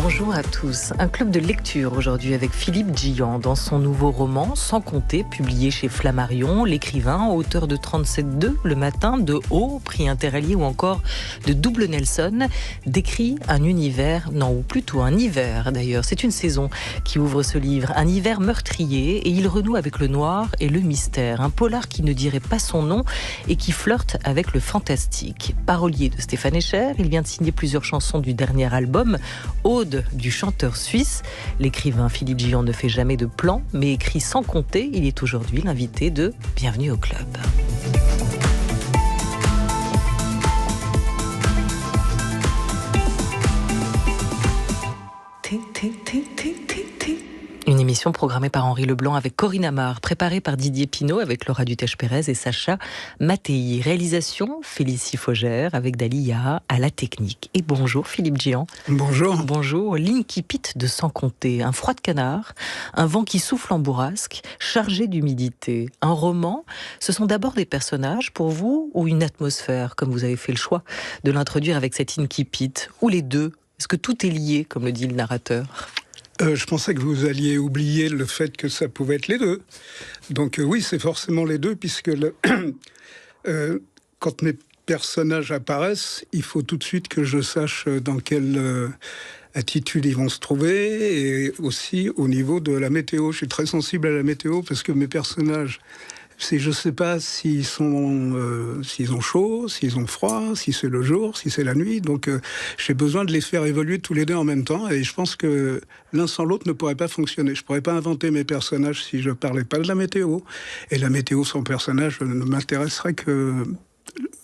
Bonjour à tous. Un club de lecture aujourd'hui avec Philippe Djian dans son nouveau roman Sans compter, publié chez Flammarion. L'écrivain, auteur de 37.2 le matin, de Haut, prix Interallié ou encore de Double Nelson, décrit un univers, non, ou plutôt un hiver d'ailleurs. C'est une saison qui ouvre ce livre, un hiver meurtrier, et il renoue avec le noir et le mystère. Un polar qui ne dirait pas son nom et qui flirte avec le fantastique. Parolier de Stéphane Escher, il vient de signer plusieurs chansons du dernier album, Ode du chanteur suisse. L'écrivain Philippe Djian ne fait jamais de plan, mais écrit sans compter. Il est aujourd'hui l'invité de Bienvenue au club. Une émission programmée par Henri Leblanc avec Corinne Amar, préparée par Didier Pinault avec Laura Dutèche-Pérez et Sacha Mattei. Réalisation Félicie Faugère avec Dalia à la technique. Et bonjour Philippe Djian. Bonjour. Bonjour. L'incipit de Sans compter. Un froid de canard, un vent qui souffle en bourrasque, chargé d'humidité. Un roman, ce sont d'abord des personnages pour vous ou une atmosphère, comme vous avez fait le choix de l'introduire avec cet incipit, ou les deux? Est-ce que tout est lié, comme le dit le narrateur ? Je pensais que vous alliez oublier le fait que ça pouvait être les deux. Donc oui, c'est forcément les deux, puisque quand mes personnages apparaissent, il faut tout de suite que je sache dans quelle attitude ils vont se trouver, et aussi au niveau de la météo. Je suis très sensible à la météo, parce que mes personnages, je ne sais pas s'ils ont chaud, s'ils ont froid, si c'est le jour, si c'est la nuit. Donc j'ai besoin de les faire évoluer tous les deux en même temps. Et je pense que l'un sans l'autre ne pourrait pas fonctionner. Je ne pourrais pas inventer mes personnages si je ne parlais pas de la météo. Et la météo sans personnage ne m'intéresserait que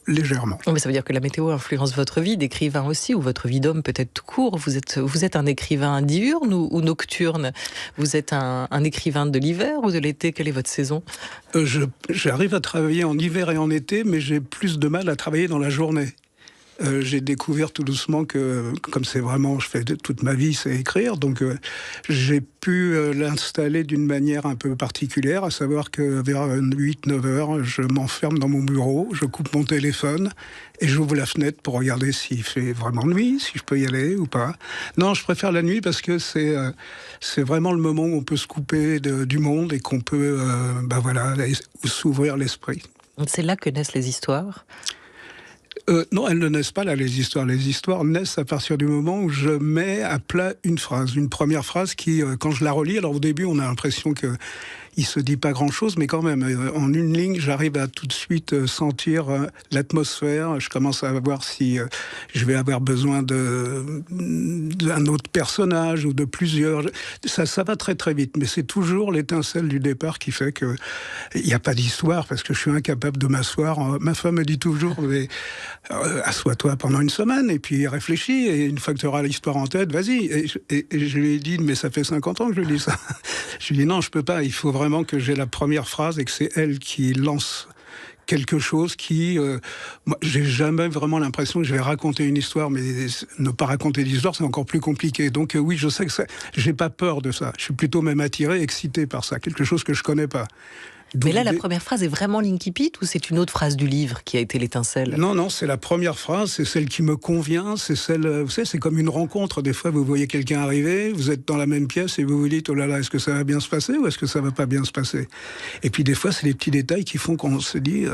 légèrement. Mais ça veut dire que la météo influence votre vie d'écrivain aussi, ou votre vie d'homme peut-être tout court. Vous êtes un écrivain diurne ou nocturne? Vous êtes un écrivain de l'hiver ou de l'été? Quelle est votre saison? J'arrive à travailler en hiver et en été, mais j'ai plus de mal à travailler dans la journée. J'ai découvert tout doucement que, comme c'est vraiment, je fais toute ma vie, c'est écrire, donc j'ai pu l'installer d'une manière un peu particulière, à savoir que vers 8-9 heures, je m'enferme dans mon bureau, je coupe mon téléphone et j'ouvre la fenêtre pour regarder s'il fait vraiment nuit, si je peux y aller ou pas. Non, je préfère la nuit parce que c'est vraiment le moment où on peut se couper du monde et qu'on peut s'ouvrir l'esprit. C'est là que naissent les histoires? Non, elles ne naissent pas là, les histoires. Les histoires naissent à partir du moment où je mets à plat une phrase. Une première phrase qui, quand je la relis, alors au début, on a l'impression qu'il ne se dit pas grand-chose, mais quand même, en une ligne, j'arrive à tout de suite sentir l'atmosphère. Je commence à voir si je vais avoir besoin d'un autre personnage ou de plusieurs. Ça va très très vite, mais c'est toujours l'étincelle du départ qui fait qu'il n'y a pas d'histoire, parce que je suis incapable de m'asseoir. Ma femme me dit toujours, mais assois-toi pendant une semaine et puis réfléchis, et une fois que tu auras l'histoire en tête, vas-y. Et je lui ai dit, mais ça fait 50 ans que je lui dis ça. Je lui ai dit non, je peux pas, il faut vraiment que j'ai la première phrase et que c'est elle qui lance quelque chose qui... moi, j'ai jamais vraiment l'impression que je vais raconter une histoire, mais ne pas raconter l'histoire, c'est encore plus compliqué. Donc oui, je sais que j'ai pas peur de ça. Je suis plutôt même attiré, excité par ça, quelque chose que je connais pas. Mais là, la première phrase est vraiment l'incipit ou c'est une autre phrase du livre qui a été l'étincelle? Non, c'est la première phrase, c'est celle qui me convient, c'est celle, vous savez, c'est comme une rencontre. Des fois, vous voyez quelqu'un arriver, vous êtes dans la même pièce et vous vous dites, oh là là, est-ce que ça va bien se passer ou est-ce que ça va pas bien se passer? Et puis des fois, c'est les petits détails qui font qu'on se dit,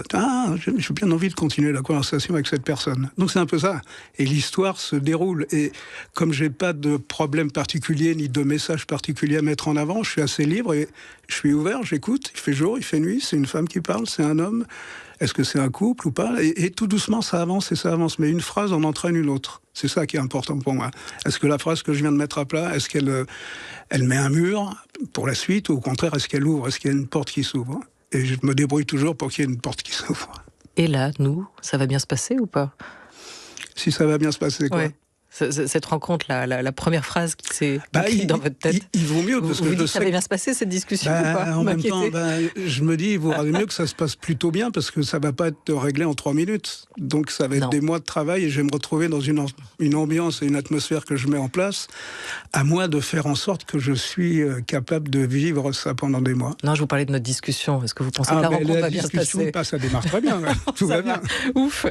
j'ai bien envie de continuer la conversation avec cette personne. Donc c'est un peu ça. Et l'histoire se déroule. Et comme j'ai pas de problème particulier ni de message particulier à mettre en avant, je suis assez libre et je suis ouvert, j'écoute, il fait jour, il fait nuit, c'est une femme qui parle, c'est un homme, est-ce que c'est un couple ou pas? Et tout doucement, ça avance et ça avance, mais une phrase en entraîne une autre. C'est ça qui est important pour moi. Est-ce que la phrase que je viens de mettre à plat, est-ce qu'elle met un mur pour la suite, ou au contraire, est-ce qu'elle ouvre, est-ce qu'il y a une porte qui s'ouvre? Et je me débrouille toujours pour qu'il y ait une porte qui s'ouvre. Et là, nous, ça va bien se passer ou pas? Si ça va bien se passer, quoi? Ouais. Cette rencontre, la première phrase qui s'est écrite dans votre tête. Il vaut mieux, parce que je sais ça va bien se passer, cette discussion, ou pas? En même temps, je me dis, il vaudrait mieux que ça se passe plutôt bien, parce que ça va pas être réglé en 3 minutes. Donc ça va être des mois de travail, et je vais me retrouver dans une ambiance et une atmosphère que je mets en place, à moi de faire en sorte que je suis capable de vivre ça pendant des mois. Non, je vous parlais de notre discussion. Est-ce que vous pensez que la rencontre va bien se passer? Ça démarre très bien, tout va bien. Ouf.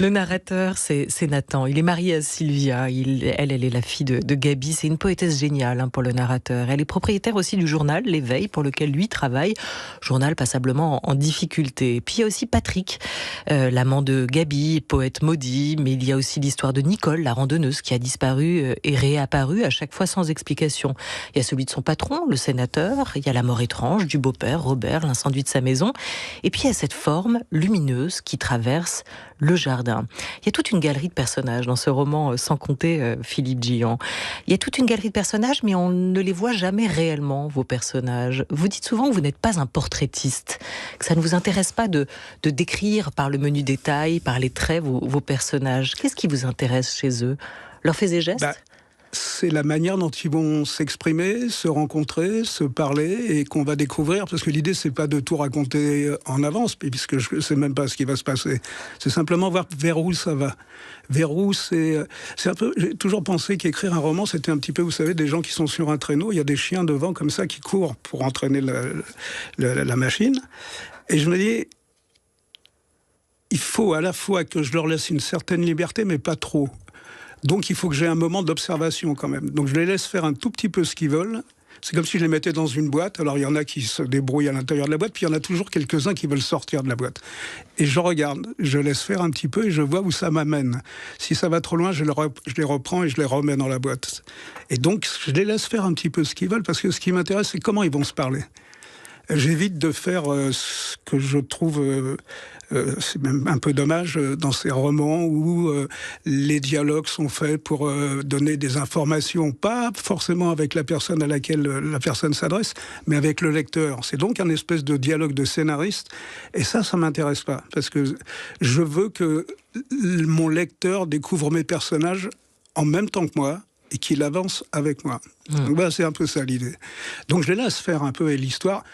Le narrateur, c'est Nathan. Il est marié à Sylvia. Julia. Elle est la fille de Gaby. C'est une poétesse géniale pour le narrateur. Elle est propriétaire aussi du journal L'Éveil, pour lequel lui travaille. Journal passablement en difficulté. Et puis il y a aussi Patrick, l'amant de Gaby, poète maudit. Mais il y a aussi l'histoire de Nicole, la randonneuse, qui a disparu et réapparu à chaque fois sans explication. Il y a celui de son patron, le sénateur. Il y a la mort étrange du beau-père, Robert, l'incendie de sa maison. Et puis il y a cette forme lumineuse qui traverse le jardin. Il y a toute une galerie de personnages dans ce roman, sans compter Philippe Gillian. Il y a toute une galerie de personnages, mais on ne les voit jamais réellement, vos personnages. Vous dites souvent que vous n'êtes pas un portraitiste, que ça ne vous intéresse pas de décrire par le menu détail, par les traits, vos personnages. Qu'est-ce qui vous intéresse chez eux? Leurs faits et gestes? C'est la manière dont ils vont s'exprimer, se rencontrer, se parler, et qu'on va découvrir, parce que l'idée, c'est pas de tout raconter en avance, puisque je sais même pas ce qui va se passer. C'est simplement voir vers où ça va. Vers où c'est un peu... J'ai toujours pensé qu'écrire un roman, c'était un petit peu, vous savez, des gens qui sont sur un traîneau, il y a des chiens devant, comme ça, qui courent pour entraîner la machine. Et je me dis, il faut à la fois que je leur laisse une certaine liberté, mais pas trop. Donc il faut que j'ai un moment d'observation quand même. Donc je les laisse faire un tout petit peu ce qu'ils veulent. C'est comme si je les mettais dans une boîte. Alors il y en a qui se débrouillent à l'intérieur de la boîte, puis il y en a toujours quelques-uns qui veulent sortir de la boîte. Et je regarde, je laisse faire un petit peu et je vois où ça m'amène. Si ça va trop loin, je les reprends et je les remets dans la boîte. Et donc je les laisse faire un petit peu ce qu'ils veulent, parce que ce qui m'intéresse, c'est comment ils vont se parler. J'évite de faire ce que je trouve, c'est même un peu dommage, dans ces romans où les dialogues sont faits pour donner des informations, pas forcément avec la personne à laquelle la personne s'adresse, mais avec le lecteur. C'est donc un espèce de dialogue de scénariste, et ça m'intéresse pas, parce que je veux que mon lecteur découvre mes personnages en même temps que moi, et qu'il avance avec moi. Donc, c'est un peu ça l'idée. Donc je les laisse faire un peu, et l'histoire,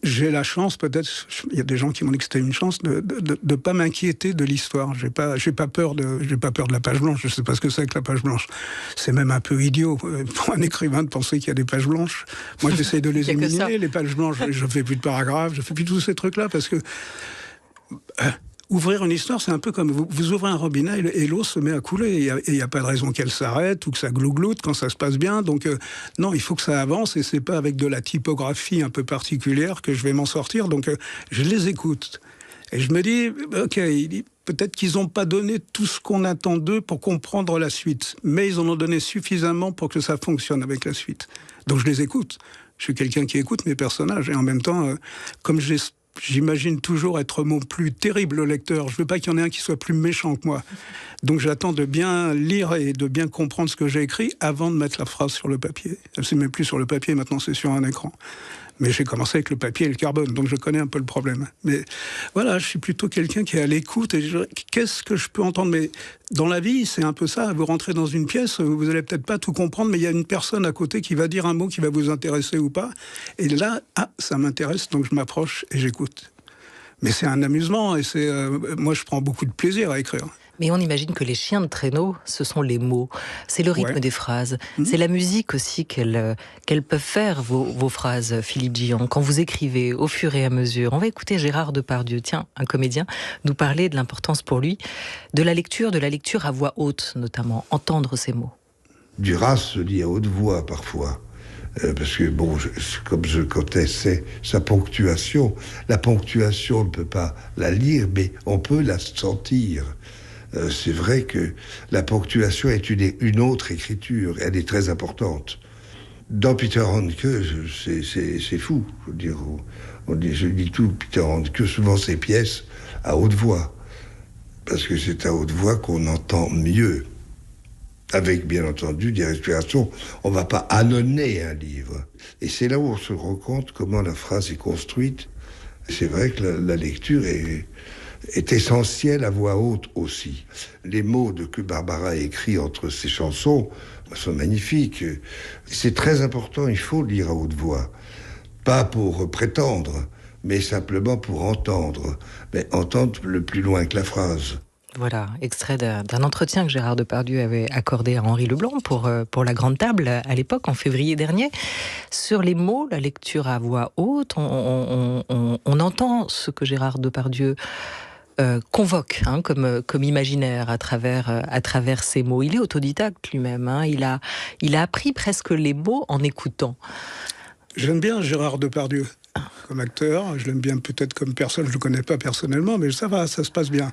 j'ai la chance, peut-être, il y a des gens qui m'ont dit que c'était une chance, de pas m'inquiéter de l'histoire. J'ai pas peur de la page blanche. Je sais pas ce que c'est que la page blanche. C'est même un peu idiot pour un écrivain de penser qu'il y a des pages blanches. Moi, j'essaye de les éliminer, les pages blanches. Je fais plus de paragraphes, je fais plus tous ces trucs-là, parce que ouvrir une histoire, c'est un peu comme vous ouvrez un robinet et l'eau se met à couler. Et il n'y a pas de raison qu'elle s'arrête ou que ça glougloute quand ça se passe bien. Donc, non, il faut que ça avance, et c'est pas avec de la typographie un peu particulière que je vais m'en sortir. Donc, je les écoute. Et je me dis, OK, peut-être qu'ils n'ont pas donné tout ce qu'on attend d'eux pour comprendre la suite. Mais ils en ont donné suffisamment pour que ça fonctionne avec la suite. Donc, je les écoute. Je suis quelqu'un qui écoute mes personnages. Et en même temps, comme j'imagine toujours être mon plus terrible lecteur. Je ne veux pas qu'il y en ait un qui soit plus méchant que moi. Donc j'attends de bien lire et de bien comprendre ce que j'ai écrit avant de mettre la phrase sur le papier. C'est même plus sur le papier, maintenant c'est sur un écran. Mais j'ai commencé avec le papier et le carbone, donc je connais un peu le problème. Mais voilà, je suis plutôt quelqu'un qui est à l'écoute, et qu'est-ce que je peux entendre? Mais dans la vie, c'est un peu ça. Vous rentrez dans une pièce, vous allez peut-être pas tout comprendre, mais il y a une personne à côté qui va dire un mot qui va vous intéresser ou pas. Et là, ça m'intéresse, donc je m'approche et j'écoute. Mais c'est un amusement, et moi je prends beaucoup de plaisir à écrire. Mais on imagine que les chiens de traîneau, ce sont les mots. C'est le rythme des phrases. C'est la musique aussi qu'elles peuvent faire, vos phrases, Philippe Gillian. Quand vous écrivez au fur et à mesure. On va écouter Gérard Depardieu, un comédien, nous parler de l'importance pour lui de la lecture à voix haute, notamment. Entendre ces mots. Duras se lit à haute voix, parfois. Parce que, comme je contestais sa ponctuation, la ponctuation, on ne peut pas la lire, mais on peut la sentir. C'est vrai que la ponctuation est une autre écriture, elle est très importante. Dans Peter Handke, c'est fou. Je lis tout Peter Handke, souvent ses pièces à haute voix, parce que c'est à haute voix qu'on entend mieux. Avec, bien entendu, des respirations. On ne va pas ânonner un livre. Et c'est là où on se rend compte comment la phrase est construite. C'est vrai que la lecture est essentielle à voix haute aussi. Les mots que Barbara écrit entre ses chansons sont magnifiques. C'est très important, il faut lire à haute voix. Pas pour prétendre, mais simplement pour entendre. Mais entendre le plus loin que la phrase. Voilà, extrait d'un entretien que Gérard Depardieu avait accordé à Henri Leblanc pour La Grande Table à l'époque, en février dernier. Sur les mots, la lecture à voix haute, on entend ce que Gérard Depardieu convoque comme imaginaire à travers ces mots. Il est autodidacte lui-même. Il a appris presque les mots en écoutant. J'aime bien Gérard Depardieu comme acteur. Je l'aime bien peut-être comme personne. Je ne le connais pas personnellement, mais ça va, ça se passe bien.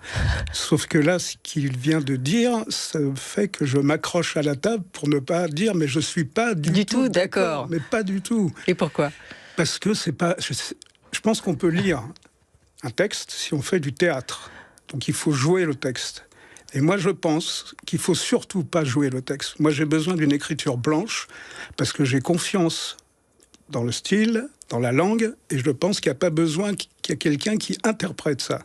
Sauf que là, ce qu'il vient de dire, ça fait que je m'accroche à la table pour ne pas dire « mais je ne suis pas du tout d'accord ». Mais pas du tout. Et pourquoi ? Parce que c'est pas... Je pense qu'on peut lire un texte si on fait du théâtre. Donc il faut jouer le texte. Et moi, je pense qu'il ne faut surtout pas jouer le texte. Moi, j'ai besoin d'une écriture blanche parce que j'ai confiance dans le style, dans la langue, et je pense qu'il n'y a pas besoin qu'il y ait quelqu'un qui interprète ça.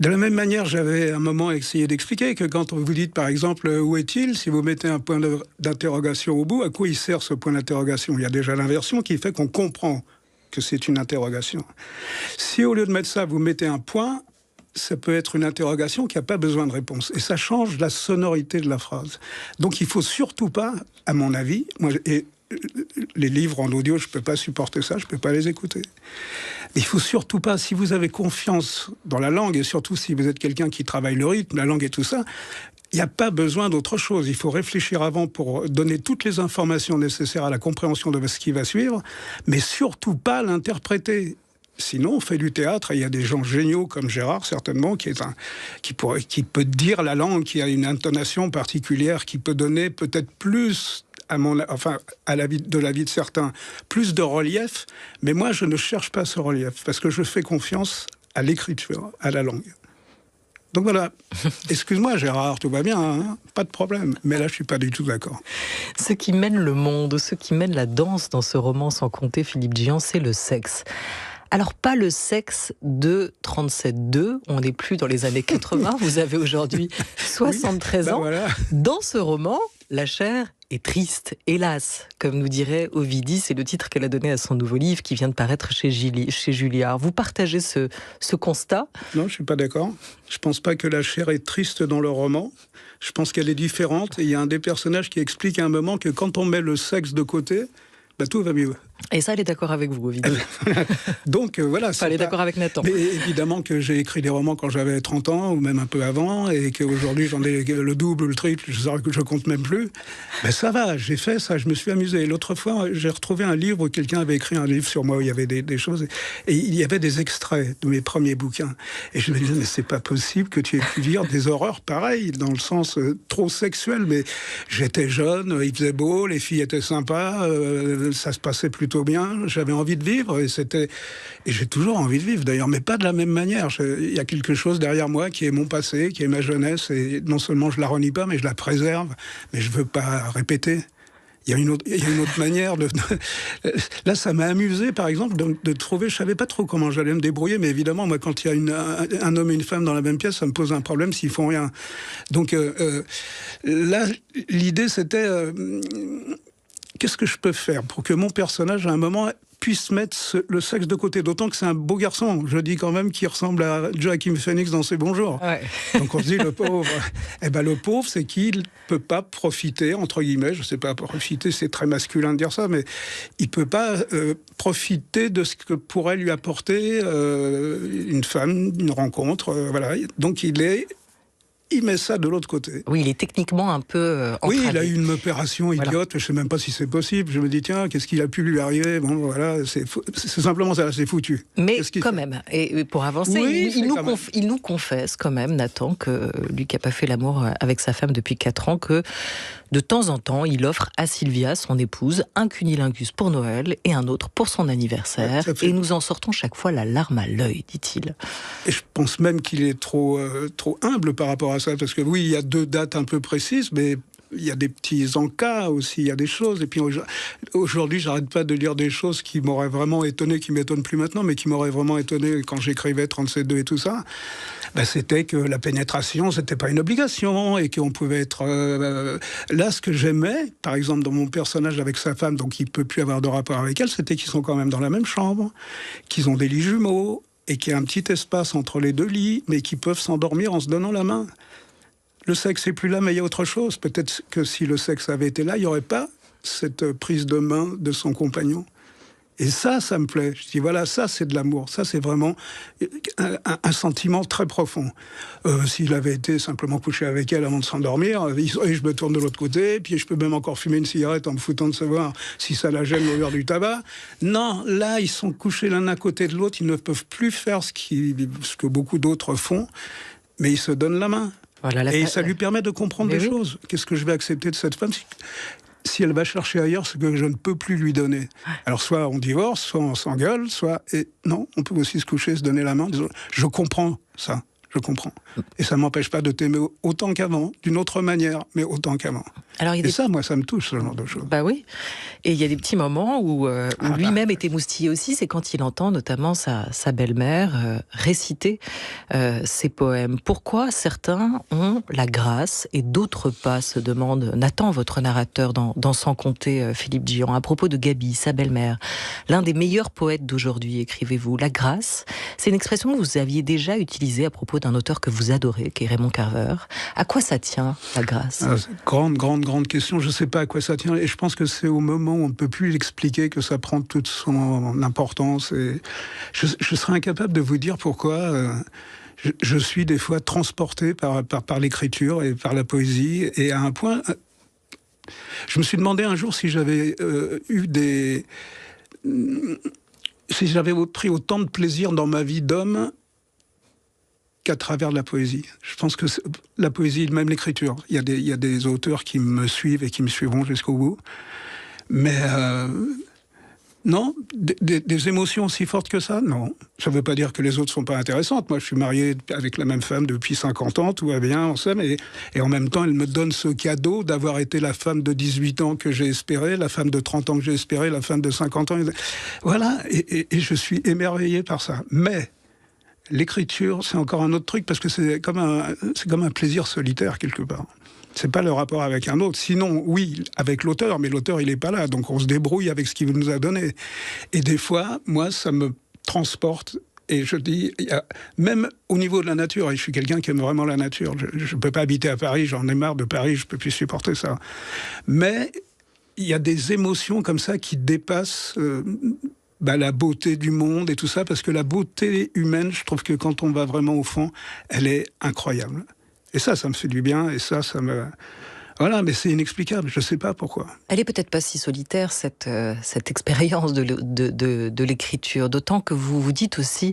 De la même manière, j'avais un moment essayé d'expliquer que quand vous dites, par exemple, où est-il ? Si vous mettez un point d'interrogation au bout, à quoi il sert ce point d'interrogation ? Il y a déjà l'inversion qui fait qu'on comprend que c'est une interrogation. Si au lieu de mettre ça, vous mettez un point, ça peut être une interrogation qui n'a pas besoin de réponse. Et ça change la sonorité de la phrase. Donc il ne faut surtout pas, à mon avis, les livres en audio, je ne peux pas supporter ça, je ne peux pas les écouter. Mais il ne faut surtout pas, si vous avez confiance dans la langue, et surtout si vous êtes quelqu'un qui travaille le rythme, la langue et tout ça, il n'y a pas besoin d'autre chose. Il faut réfléchir avant pour donner toutes les informations nécessaires à la compréhension de ce qui va suivre, mais surtout pas l'interpréter. Sinon, on fait du théâtre, et il y a des gens géniaux comme Gérard, certainement, qui peut dire la langue, qui a une intonation particulière, qui peut donner peut-être plus... de la vie de certains, plus de relief, mais moi je ne cherche pas ce relief, parce que je fais confiance à l'écriture, à la langue. Donc voilà, excuse-moi Gérard, tout va bien, hein, pas de problème, mais là je suis pas du tout d'accord. Ce qui mène le monde, ce qui mène la danse dans ce roman Sans compter, Philippe Djian, c'est le sexe. Alors, pas le sexe de 37,2, on n'est plus dans les années 80, vous avez aujourd'hui 73 ans. Voilà. Dans ce roman, la chair est triste, hélas, comme nous dirait Ovidie, c'est le titre qu'elle a donné à son nouveau livre qui vient de paraître chez Julliard. Vous partagez ce constat ? Non, je ne suis pas d'accord. Je ne pense pas que la chair est triste dans le roman. Je pense qu'elle est différente. Et il y a un des personnages qui explique à un moment que quand on met le sexe de côté, tout va mieux. Et ça, elle est d'accord avec vous, Ovidie. Donc voilà. Elle est d'accord avec Nathan. Mais évidemment que j'ai écrit des romans quand j'avais 30 ans, ou même un peu avant, et qu'aujourd'hui j'en ai le double ou le triple, je compte même plus. Mais ça va, j'ai fait ça, je me suis amusé. L'autre fois, j'ai retrouvé un livre où quelqu'un avait écrit un livre sur moi où il y avait des choses, et il y avait des extraits de mes premiers bouquins. Et je me disais, mais c'est pas possible que tu aies pu lire des horreurs pareilles, dans le sens trop sexuel, mais j'étais jeune, il faisait beau, les filles étaient sympas, ça se passait plutôt bien, j'avais envie de vivre, et j'ai toujours envie de vivre d'ailleurs, mais pas de la même manière. Il y a quelque chose derrière moi qui est mon passé, qui est ma jeunesse, et non seulement je la renie pas, mais je la préserve, mais je veux pas répéter. Il y a une autre manière de... Là, ça m'a amusé, par exemple, de trouver... Je savais pas trop comment j'allais me débrouiller, mais évidemment, moi, quand il y a un homme et une femme dans la même pièce, ça me pose un problème s'ils font rien. Donc là, l'idée, c'était... qu'est-ce que je peux faire pour que mon personnage, à un moment, puisse mettre le sexe de côté, d'autant que c'est un beau garçon, je dis quand même, qui ressemble à Joaquin Phoenix dans ses Bons Jours. Ouais. Donc on se dit, le pauvre. Eh ben le pauvre, c'est qu'il peut pas profiter, entre guillemets, je sais pas, profiter, c'est très masculin de dire ça, mais il peut pas profiter de ce que pourrait lui apporter une femme, une rencontre, voilà. Donc il met ça de l'autre côté. Oui, il est techniquement un peu entravé. Oui, il a eu une opération idiote, voilà. Je ne sais même pas si c'est possible. Je me dis, tiens, qu'est-ce qu'il a pu lui arriver ? Bon, voilà, c'est simplement ça, c'est foutu. Mais quand même, et pour avancer, oui, il nous confesse quand même, Nathan, que lui qui n'a pas fait l'amour avec sa femme depuis 4 ans, que de temps en temps, il offre à Sylvia, son épouse, un cunilingus pour Noël et un autre pour son anniversaire. Ouais, et nous en sortons chaque fois la larme à l'œil, dit-il. Et je pense même qu'il est trop humble par rapport à ça, parce que oui, il y a 2 dates un peu précises, mais il y a des petits encas aussi, il y a des choses. Et puis aujourd'hui, j'arrête pas de lire des choses qui m'auraient vraiment étonné, qui m'étonnent plus maintenant, mais qui m'auraient vraiment étonné quand j'écrivais 37.2 et tout ça. C'était que la pénétration, c'était pas une obligation, et qu'on pouvait être... Là, ce que j'aimais, par exemple, dans mon personnage avec sa femme, donc il peut plus avoir de rapport avec elle, c'était qu'ils sont quand même dans la même chambre, qu'ils ont des lits jumeaux, et qu'il y a un petit espace entre les 2 lits, mais qu'ils peuvent s'endormir en se donnant la main. Le sexe n'est plus là, mais il y a autre chose. Peut-être que si le sexe avait été là, il n'y aurait pas cette prise de main de son compagnon. Et ça me plaît. Je dis, voilà, ça, c'est de l'amour. Ça, c'est vraiment un sentiment très profond. S'il avait été simplement couché avec elle avant de s'endormir, et je me tourne de l'autre côté, puis je peux même encore fumer une cigarette en me foutant de savoir si ça la gêne l'odeur du tabac. Non, là, ils sont couchés l'un à côté de l'autre. Ils ne peuvent plus faire ce que beaucoup d'autres font, mais ils se donnent la main. Voilà, et ça lui permet de comprendre des choses. Qu'est-ce que je vais accepter de cette femme si elle va chercher ailleurs ce que je ne peux plus lui donner? Alors soit on divorce, soit on s'engueule, soit... Et non, on peut aussi se coucher, se donner la main en disant « je comprends ça, je comprends ». Et ça ne m'empêche pas de t'aimer autant qu'avant, d'une autre manière, mais autant qu'avant. Alors, et ça, moi, ça me touche, ce genre de choses. Bah oui. Et il y a des petits moments où lui-même est émoustillé aussi, c'est quand il entend notamment sa belle-mère réciter ses poèmes. Pourquoi certains ont la grâce et d'autres pas, se demande Nathan, votre narrateur dans Sans compter, Philippe Djian, à propos de Gaby, sa belle-mère. L'un des meilleurs poètes d'aujourd'hui, écrivez-vous. La grâce, c'est une expression que vous aviez déjà utilisée à propos d'un auteur que vous adorez, qui est Raymond Carver. À quoi ça tient, la grâce? Grande question, je ne sais pas à quoi ça tient, et je pense que c'est au moment où on ne peut plus l'expliquer que ça prend toute son importance, et je serais incapable de vous dire pourquoi je suis des fois transporté par l'écriture et par la poésie, et à un point, je me suis demandé un jour si j'avais si j'avais pris autant de plaisir dans ma vie d'homme qu'à travers de la poésie. Je pense que la poésie, même l'écriture, il y a des auteurs qui me suivent et qui me suivront jusqu'au bout. Mais non, des émotions aussi fortes que ça, non. Ça ne veut pas dire que les autres ne sont pas intéressantes. Moi, je suis marié avec la même femme depuis 50 ans, tout va bien, on s'aime, et en même temps, elle me donne ce cadeau d'avoir été la femme de 18 ans que j'ai espéré, la femme de 30 ans que j'ai espéré, la femme de 50 ans. Voilà, et je suis émerveillé par ça. Mais l'écriture, c'est encore un autre truc, parce que c'est comme un plaisir solitaire, quelque part. C'est pas le rapport avec un autre. Sinon, oui, avec l'auteur, mais l'auteur, il n'est pas là. Donc, on se débrouille avec ce qu'il nous a donné. Et des fois, moi, ça me transporte. Et je dis, même au niveau de la nature, et je suis quelqu'un qui aime vraiment la nature. Je ne peux pas habiter à Paris, j'en ai marre de Paris, je ne peux plus supporter ça. Mais il y a des émotions comme ça qui dépassent... la beauté du monde et tout ça, parce que la beauté humaine, je trouve que quand on va vraiment au fond, elle est incroyable. Et ça me fait du bien, et ça me... Voilà, mais c'est inexplicable, je ne sais pas pourquoi. Elle est peut-être pas si solitaire, cette expérience de l'écriture, d'autant que vous vous dites aussi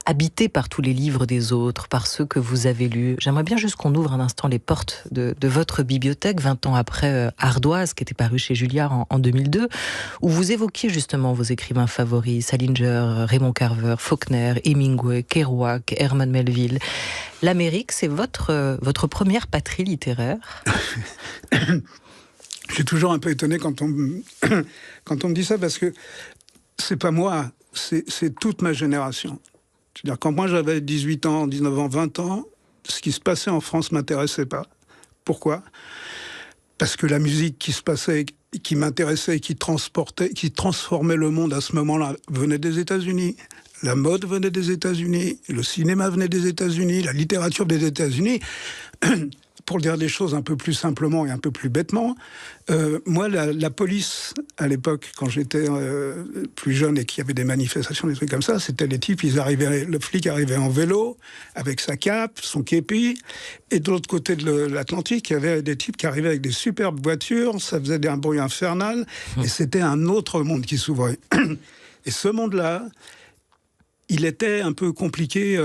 habité par tous les livres des autres, par ceux que vous avez lus. J'aimerais bien juste qu'on ouvre un instant les portes de votre bibliothèque, 20 ans après Ardoise, qui était paru chez Julliard en 2002, où vous évoquiez justement vos écrivains favoris, Salinger, Raymond Carver, Faulkner, Hemingway, Kerouac, Herman Melville. L'Amérique, c'est votre première patrie littéraire? Je suis toujours un peu étonné quand on me dit ça, parce que c'est pas moi, c'est toute ma génération. C'est-à-dire, quand moi j'avais 18 ans, 19 ans, 20 ans, ce qui se passait en France ne m'intéressait pas. Pourquoi ? Parce que la musique qui se passait, qui m'intéressait, qui transformait le monde à ce moment-là, venait des États-Unis. La mode venait des États-Unis, le cinéma venait des États-Unis, la littérature des États-Unis. Pour dire des choses un peu plus simplement et un peu plus bêtement, moi, la police, à l'époque, quand j'étais plus jeune et qu'il y avait des manifestations, des trucs comme ça, c'était les types, le flic arrivait en vélo, avec sa cape, son képi, et de l'autre côté de l'Atlantique, il y avait des types qui arrivaient avec des superbes voitures, ça faisait un bruit infernal, et c'était un autre monde qui s'ouvrait. Et ce monde-là, il était un peu compliqué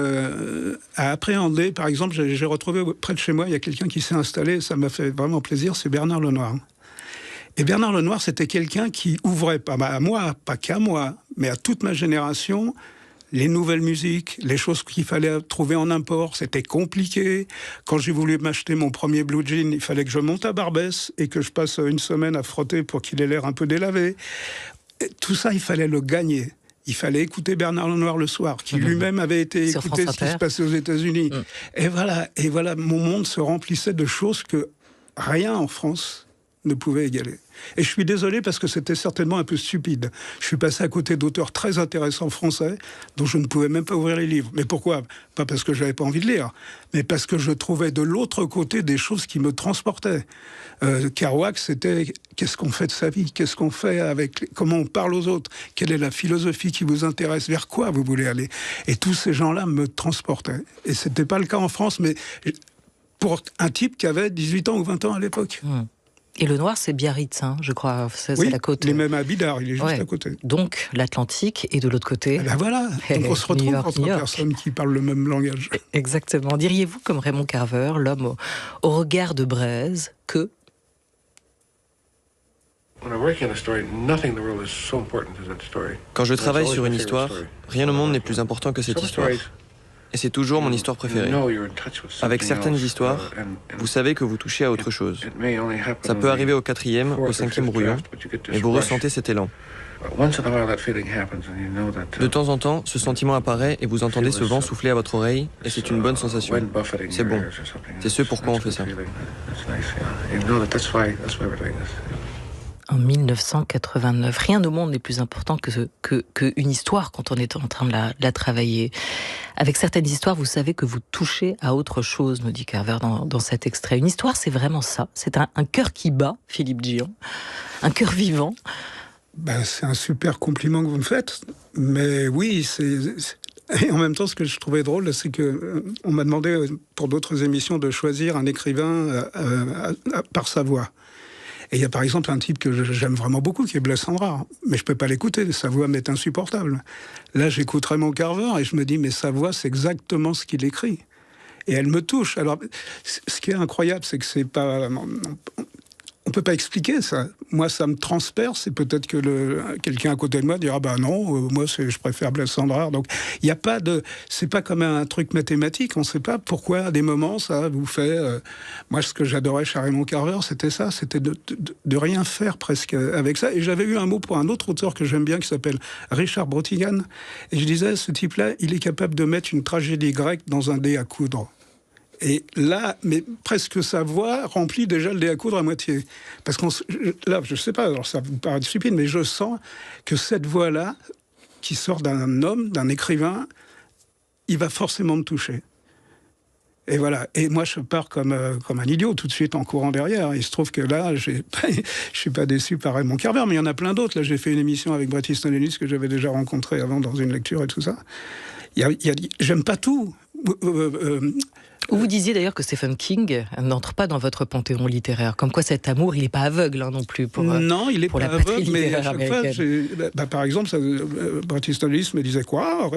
à appréhender. Par exemple, j'ai retrouvé près de chez moi, il y a quelqu'un qui s'est installé, ça m'a fait vraiment plaisir, c'est Bernard Lenoir. Et Bernard Lenoir, c'était quelqu'un qui ouvrait, pas à moi, pas qu'à moi, mais à toute ma génération, les nouvelles musiques, les choses qu'il fallait trouver en import, c'était compliqué. Quand j'ai voulu m'acheter mon premier blue jean, il fallait que je monte à Barbès et que je passe une semaine à frotter pour qu'il ait l'air un peu délavé. Et tout ça, il fallait le gagner. Il fallait écouter Bernard Lenoir le soir, qui lui-même avait été écouter ce qui se passait aux États-Unis. Et voilà, mon monde se remplissait de choses que rien en France ne pouvait égaler. Et je suis désolé parce que c'était certainement un peu stupide. Je suis passé à côté d'auteurs très intéressants français dont je ne pouvais même pas ouvrir les livres. Mais pourquoi ? Pas parce que j'avais pas envie de lire, mais parce que je trouvais de l'autre côté des choses qui me transportaient. Kerouac, c'était qu'est-ce qu'on fait de sa vie ? Qu'est-ce qu'on fait avec... Comment on parle aux autres ? Quelle est la philosophie qui vous intéresse ? Vers quoi vous voulez aller ? Et tous ces gens-là me transportaient. Et c'était pas le cas en France, mais pour un type qui avait 18 ans ou 20 ans à l'époque. Et le noir, c'est Biarritz, hein, je crois. C'est oui, la côte. Il est même à Bidart, il est juste à côté. Donc, l'Atlantique, et de l'autre côté... Ben voilà, donc on se retrouve entre personnes qui parlent le même langage. Exactement. Diriez-vous, comme Raymond Carver, l'homme au regard de braise, que... Quand je travaille sur une histoire, rien au monde n'est plus important que cette histoire. Et c'est toujours mon histoire préférée. Avec certaines histoires, vous savez que vous touchez à autre chose. Ça peut arriver au 4e, au 5e brouillon, mais vous ressentez cet élan. De temps en temps, ce sentiment apparaît et vous entendez ce vent souffler à votre oreille, et c'est une bonne sensation. C'est bon. C'est ce pourquoi on fait ça. En 1989, rien au monde n'est plus important qu'une histoire quand on est en train de la travailler. Avec certaines histoires, vous savez que vous touchez à autre chose, nous dit Carver dans cet extrait. Une histoire, c'est vraiment ça. C'est un cœur qui bat, Philippe Djian, un cœur vivant. Ben, c'est un super compliment que vous me faites, mais oui, Et en même temps, ce que je trouvais drôle, c'est qu'on m'a demandé pour d'autres émissions de choisir un écrivain par sa voix. Et il y a par exemple un type que j'aime vraiment beaucoup, qui est Blaise Cendrars. Mais je ne peux pas l'écouter, sa voix m'est insupportable. Là, j'écoute Raymond Carver et je me dis, mais sa voix, c'est exactement ce qu'il écrit. Et elle me touche. Alors, ce qui est incroyable, c'est que c'est pas... On ne peut pas expliquer ça. Moi, ça me transperce. C'est peut-être que quelqu'un à côté de moi dira bah non, moi je préfère Blaise Cendrars. Donc il n'y a pas de, c'est pas comme un truc mathématique. On ne sait pas pourquoi à des moments ça vous fait. Moi, ce que j'adorais chez Raymond Carver, c'était ça, c'était de rien faire presque avec ça. Et j'avais eu un mot pour un autre auteur que j'aime bien qui s'appelle Richard Brotigan. Et je disais, ce type-là, il est capable de mettre une tragédie grecque dans un dé à coudre. Et là, mais presque sa voix remplit déjà le dé à coudre à moitié. Parce là, je ne sais pas, alors ça vous paraît stupide, mais je sens que cette voix-là, qui sort d'un homme, d'un écrivain, il va forcément me toucher. Et voilà. Et moi, je pars comme un idiot tout de suite en courant derrière. Il se trouve que là, je ne suis pas déçu par Raymond Carver, mais il y en a plein d'autres. Là, j'ai fait une émission avec Bret Easton Ellis que j'avais déjà rencontré avant dans une lecture et tout ça. J'aime pas tout. Vous disiez d'ailleurs que Stephen King n'entre pas dans votre panthéon littéraire. Comme quoi cet amour, il n'est pas aveugle non plus pour non, il n'est pas aveugle, mais à chaque fois, par exemple, Bret Easton Ellis me disait quoi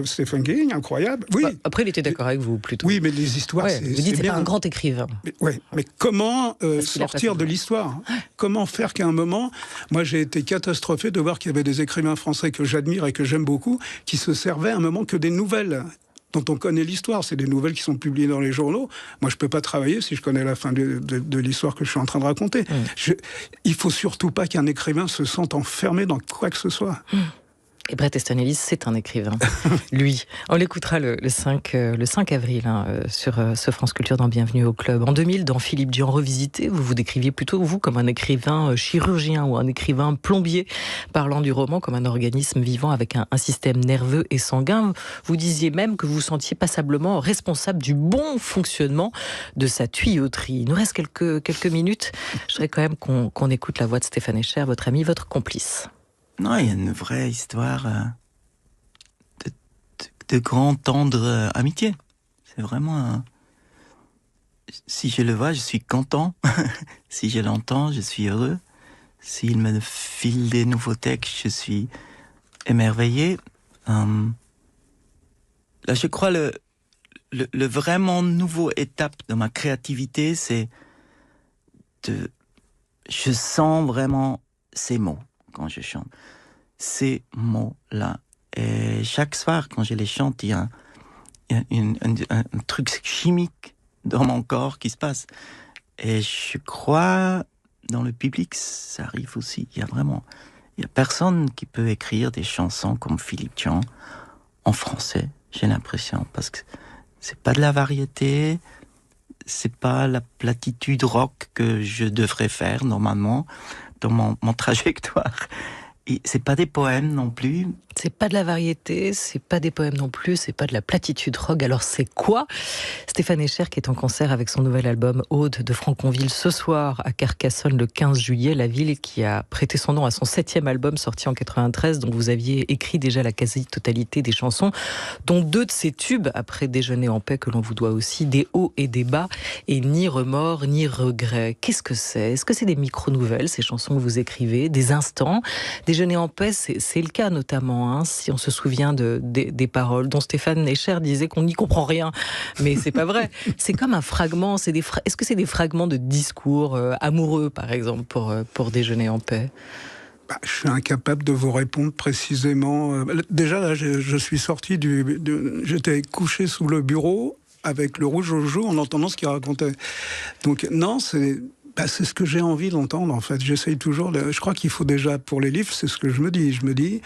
Stephen King, incroyable. Oui. Après, il était d'accord avec vous plutôt. Oui, mais les histoires, vous dites c'est bien. Pas un grand écrivain. Mais comment sortir de l'histoire ? Comment faire qu'à un moment, moi j'ai été catastrophé de voir qu'il y avait des écrivains français que j'admire et que j'aime beaucoup, qui se servaient à un moment que des nouvelles dont on connaît l'histoire. C'est des nouvelles qui sont publiées dans les journaux. Moi, je ne peux pas travailler si je connais la fin de l'histoire que je suis en train de raconter. Il ne faut surtout pas qu'un écrivain se sente enfermé dans quoi que ce soit. Et Bret Easton Ellis, c'est un écrivain. Lui, on l'écoutera le 5 avril sur ce France Culture dans Bienvenue au Club. En 2000, dans Philippe Djian Revisité, vous vous décriviez plutôt, vous, comme un écrivain chirurgien ou un écrivain plombier, parlant du roman comme un organisme vivant avec un système nerveux et sanguin. Vous disiez même que vous vous sentiez passablement responsable du bon fonctionnement de sa tuyauterie. Il nous reste quelques minutes. Je voudrais quand même qu'on écoute la voix de Stéphane Escher, votre ami, votre complice. Non, il y a une vraie histoire de grande, tendre amitié. C'est vraiment... Si je le vois, je suis content. Si je l'entends, je suis heureux. S'il me file des nouveaux textes, je suis émerveillé. Là, je crois le vraiment nouveau étape de ma créativité, c'est je sens vraiment ces mots quand je chante. Ces mots-là. Et chaque soir, quand je les chante, il y a un truc chimique dans mon corps qui se passe. Et je crois, dans le public, ça arrive aussi. Il y a personne qui peut écrire des chansons comme Philippe Djian en français, j'ai l'impression. Parce que c'est pas de la variété, c'est pas la platitude rock que je devrais faire normalement dans mon trajectoire. Et c'est pas des poèmes non plus. C'est pas de la variété, c'est pas des poèmes non plus, c'est pas de la platitude rock. Alors c'est quoi ? Stéphane Escher qui est en concert avec son nouvel album Aude de Franconville ce soir à Carcassonne le 15 juillet, la ville qui a prêté son nom à son 7e album sorti en 93, dont vous aviez écrit déjà la quasi-totalité des chansons, dont 2 de ces tubes après Déjeuner en paix que l'on vous doit aussi, des hauts et des bas, et ni remords ni regrets. Qu'est-ce que c'est ? Est-ce que c'est des micro-nouvelles, ces chansons que vous écrivez, des instants ? Déjeuner en paix, c'est le cas notamment. Si on se souvient des paroles dont Stéphane Escher disait qu'on n'y comprend rien, mais c'est pas vrai. C'est comme un fragment. Est-ce que c'est des fragments de discours amoureux, par exemple, pour Déjeuner en paix ? Je suis incapable de vous répondre précisément. Déjà, là, je suis sorti j'étais couché sous le bureau avec le rouge aux joues en entendant ce qu'il racontait. Donc non, c'est ce que j'ai envie d'entendre, en fait. J'essaye toujours. Je crois qu'il faut déjà, pour les livres, c'est ce que je me dis. Je me dis,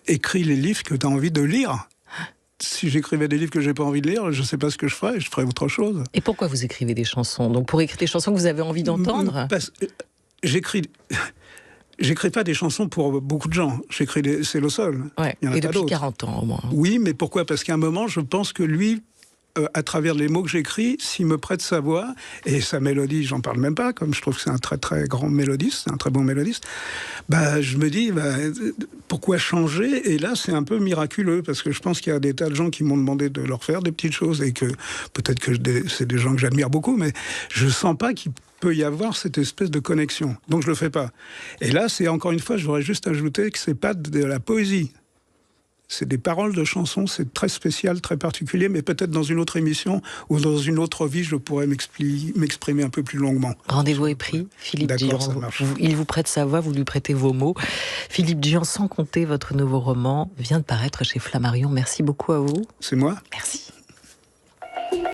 écris les livres que tu as envie de lire. Si j'écrivais des livres que j'ai pas envie de lire, je sais pas ce que je ferais autre chose. Et pourquoi vous écrivez des chansons ? Donc pour écrire des chansons que vous avez envie d'entendre ? J'écris pas des chansons pour beaucoup de gens. C'est le seul. Ouais. Il y en a et pas depuis d'autres. 40 ans, au moins. Oui, mais pourquoi ? Parce qu'à un moment, je pense que lui, à travers les mots que j'écris, s'il me prête sa voix, et sa mélodie, j'en parle même pas, comme je trouve que c'est un très très grand mélodiste, c'est un très bon mélodiste, je me dis, pourquoi changer ? Et là, c'est un peu miraculeux, parce que je pense qu'il y a des tas de gens qui m'ont demandé de leur faire des petites choses, et que peut-être que c'est des gens que j'admire beaucoup, mais je sens pas qu'il peut y avoir cette espèce de connexion. Donc je le fais pas. Et là, c'est encore une fois, je voudrais juste ajouter que c'est pas de la poésie. C'est des paroles de chansons, c'est très spécial, très particulier, mais peut-être dans une autre émission ou dans une autre vie, je pourrais m'exprimer un peu plus longuement. Rendez-vous est pris, Philippe Djian. Il vous prête sa voix, vous lui prêtez vos mots. Philippe Djian, Sans compter, votre nouveau roman, vient de paraître chez Flammarion. Merci beaucoup à vous. C'est moi. Merci.